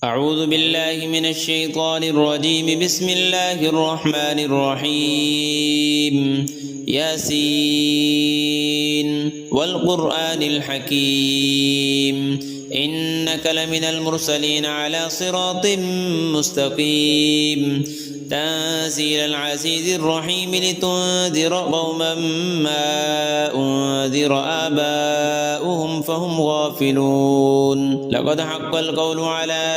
أعوذ بالله من الشيطان الرجيم. بسم الله الرحمن الرحيم. ياسين والقرآن الحكيم إنك لمن المرسلين على صراط مستقيم تنزيل العزيز الرحيم لتنذر قوما ما أنذر آباؤهم فهم غافلون. لقد حق القول على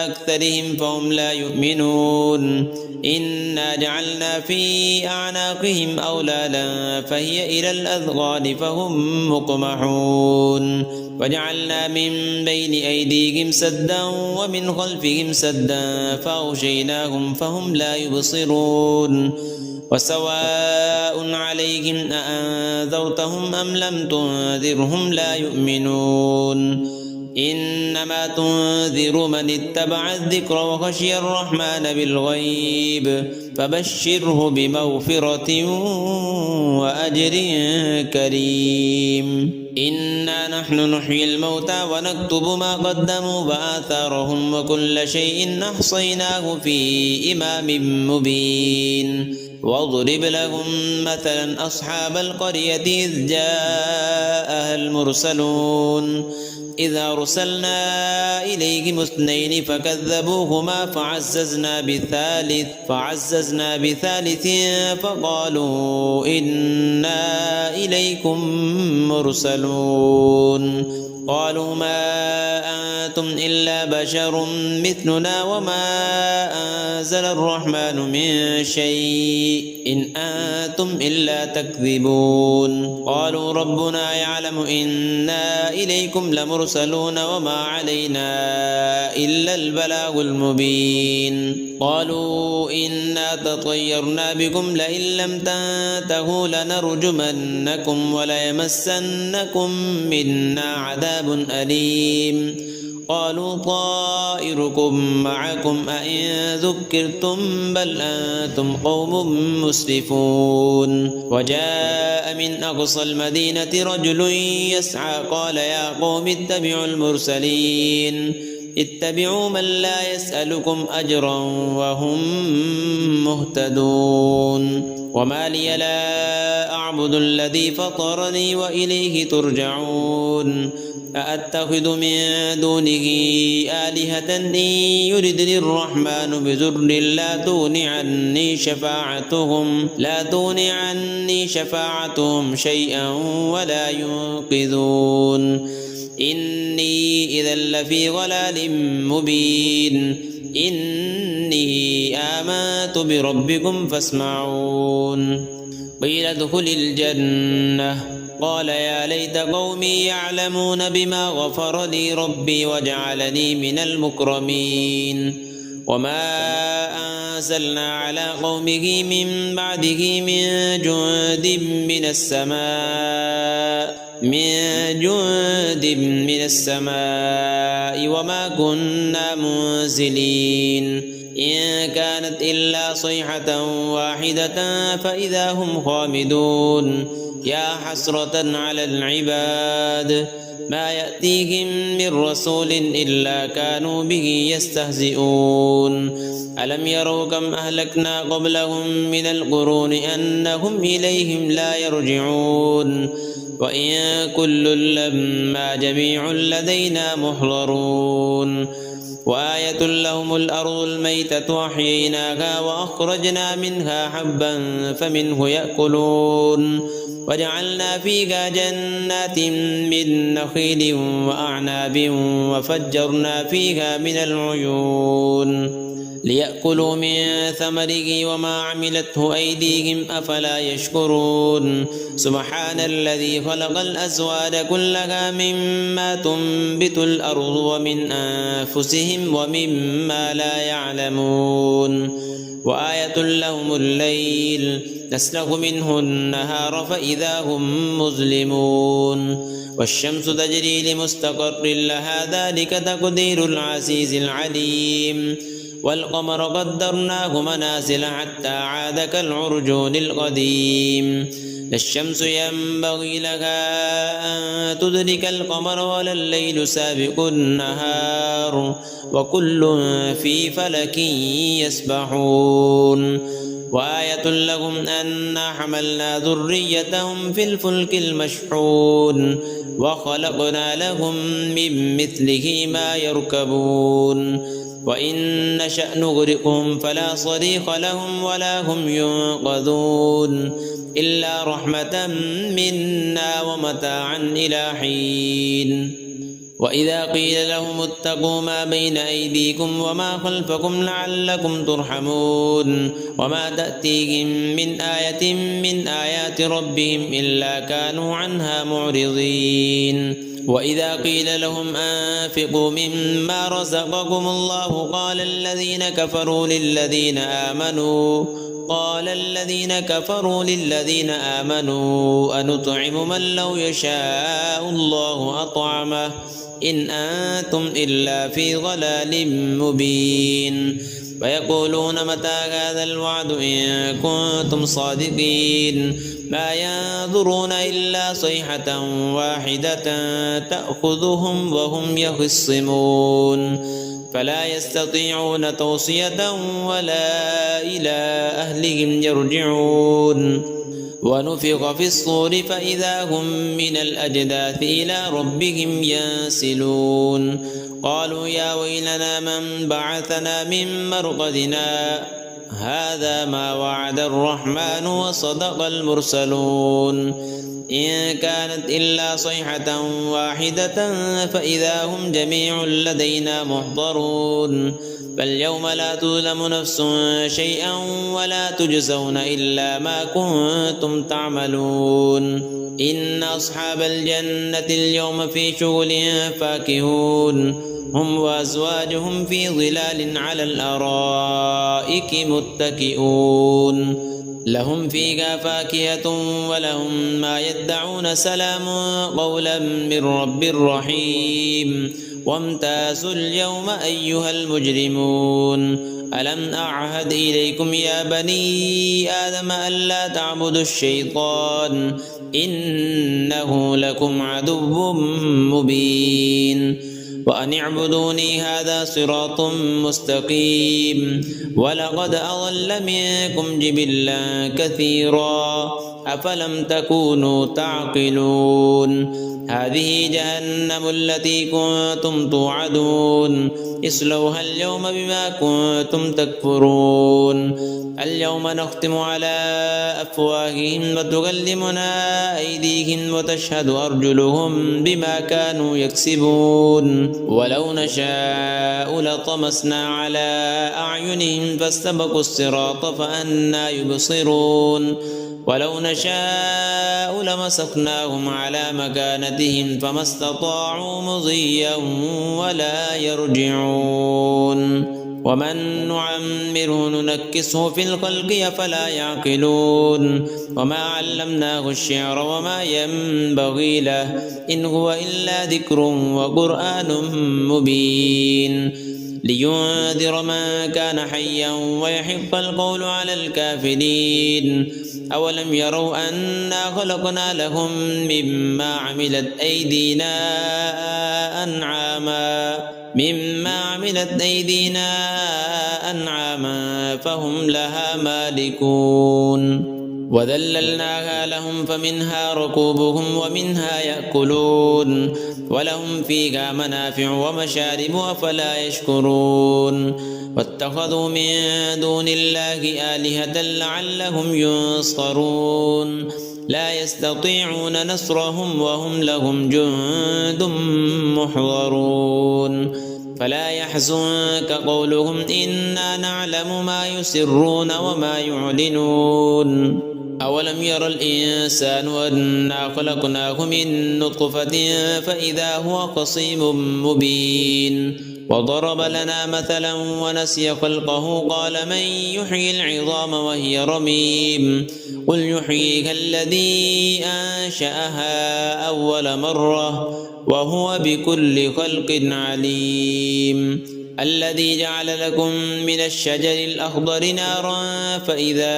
أكثرهم فهم لا يؤمنون. إنا جعلنا في أعناقهم أغلالا فهي إلى الأذقان فهم مقمحون وجعلنا من بين أيديهم سدا ومن خلفهم سدا فأغشيناهم فهم لا يبصرون. وسواء عليهم أأنذرتهم أم لم تنذرهم لا يؤمنون. إنما تنذر من اتبع الذكر وخشي الرحمن بالغيب فبشره بمغفرة وأجر كريم. إنا نحن نحيي الموتى ونكتب ما قدموا وآثارهم وكل شيء أحصيناه في إمام مبين. واضرب لهم مثلا أصحاب القرية إذ جاءها المرسلون إذ أرسلنا إليهم اثنين فكذبوهما فعززنا بثالث فقالوا إنا إليكم مرسلون. قالوا ما أنتم إلا بشر مثلنا وما أنزل الرحمن من شيء إن أنتم إلا تكذبون. قالوا ربنا يعلم إنا إليكم لمرسلون وما علينا إلا البلاغ المبين. قالوا إنا تطيرنا بكم لئن لم تنتهوا لنرجمنكم وليمسنكم منا عذاب أليم. قالوا طائركم معكم أئن ذكرتم بل أنتم قوم مسرفون. وجاء من أقصى المدينة رجل يسعى قال يا قوم اتبعوا المرسلين اتبعوا من لا يسألكم أجرا وهم مهتدون. وما لي لا أعبد الذي فطرني وإليه ترجعون. أأتخذ من دونه آلهة إن يردني الرحمن بضر لا تغن عني شفاعتهم شيئا ولا ينقذون. إني إذا لفي ضلال مبين. إني آمنت بربكم فاسمعون. قيل ادخل الجنة قال يا ليت قومي يعلمون بما غفر لي ربي وجعلني من المكرمين. وما أنزلنا على قومه من بعده من جند من السماء وما كنا منزلين. إن كانت إلا صيحة واحدة فإذا هم خامدون. يا حسرة على العباد ما يأتيهم من رسول إلا كانوا به يستهزئون. ألم يروا كم أهلكنا قبلهم من القرون أنهم إليهم لا يرجعون. وإن كل لما جميع لدينا محضرون. وآية لهم الأرض الميتة أحييناها وأخرجنا منها حبا فمنه يأكلون. وجعلنا فيها جنات من نخيل وأعناب وفجرنا فيها من العيون ليأكلوا من ثمره وما عملته أيديهم أفلا يشكرون. سبحان الذي خلق الأزواج كلها مما تنبت الأرض ومن أنفسهم ومما لا يعلمون. وآية لهم الليل نسلخ منه النهار فإذا هم مظلمون. والشمس تجري لمستقر لها ذلك تقدير العزيز العليم. والقمر قدرناه منازل حتى عاد كالعرجون القديم. لا الشمس ينبغي لها أن تدرك القمر ولا الليل سابق النهار وكل في فلك يسبحون وآية لهم أنا حملنا ذريتهم في الفلك المشحون وخلقنا لهم من مثله ما يركبون وإن نشأ نغرقهم فلا صريخ لهم ولا هم ينقذون إلا رحمة منا ومتاعا إلى حين وإذا قيل لهم اتقوا ما بين أيديكم وما خلفكم لعلكم ترحمون وما تأتيهم من آية من آيات ربهم إلا كانوا عنها معرضين وإذا قيل لهم أنفقوا مما رزقكم الله قال الذين كفروا للذين آمنوا أنطعم من لو يشاء الله أطعمه إن أنتم إلا في ضلال مبين ويقولون متى هذا الوعد إن كنتم صادقين ما ينظرون إلا صيحة واحدة تأخذهم وهم يخصمون فلا يستطيعون توصية ولا إلى أهلهم يرجعون ونفخ في الصور فإذا هم من الأجداث إلى ربهم ينسلون قالوا يا ويلنا من بعثنا من مرقدنا هذا ما وعد الرحمن وصدق المرسلون إن كانت إلا صيحة واحدة فإذا هم جميع لدينا محضرون فاليوم لا تظلم نفس شيئا ولا تجزون إلا ما كنتم تعملون إن أصحاب الجنة اليوم في شغل فاكهون هم وأزواجهم في ظلال على الأرائك متكئون لهم فيها فاكهة ولهم ما يدعون سلام قولا من رب رحيم وامتازوا اليوم أيها المجرمون ألم أعهد إليكم يا بني آدم ألا تعبدوا الشيطان إنه لكم عدو مبين وأن اعبدوني هذا صراط مستقيم ولقد أضل منكم جبلا كثيرا أفلم تكونوا تعقلون هذه جهنم التي كنتم توعدون اصلوها اليوم بما كنتم تكفرون اليوم نختم على أفواههم وتكلمنا أيديهم وتشهد أرجلهم بما كانوا يكسبون ولو نشاء لطمسنا على أعينهم فاستبقوا الصراط فأنى يبصرون ولو نشاء لمسخناهم على مكانتهم فما استطاعوا مضيا ولا يرجعون ومن نعمره ننكسه في الخلق أفلا يعقلون وما علمناه الشعر وما ينبغي له إن هو إلا ذكر وقرآن مبين لينذر من كان حيا ويحق القول على الكافرين أولم يروا أنا خلقنا لهم مما عملت أيدينا أنعاما فهم لها مالكون وذللناها لهم فمنها ركوبهم ومنها يأكلون ولهم فيها منافع ومشارب أفلا يشكرون واتخذوا من دون الله آلهة لعلهم ينصرون لا يستطيعون نصرهم وهم لهم جند محضرون فلا يحزنك قولهم إنا نعلم ما يسرون وما يعلنون أولم ير الإنسان أنا خلقناه من نطفة فإذا هو خصيم مبين وضرب لنا مثلا ونسي خلقه قال من يحيي العظام وهي رميم قل يحييها الذي أنشأها أول مرة وهو بكل خلق عليم الذي جعل لكم من الشجر الأخضر نارا فإذا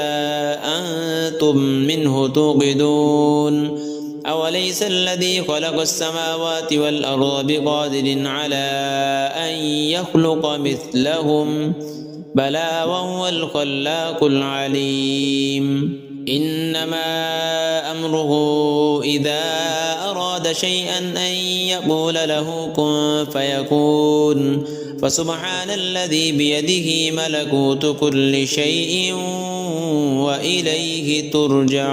أنتم منه توقدون أوليس الذي خلق السماوات والأرض بقادر على أن يخلق مثلهم بلى وهو الخلاق العليم إنما أمره إذا أراد شيئا أن يقول له كن فيكون فسبحان الذي بيده ملكوت كل شيء وإليه ترجعون.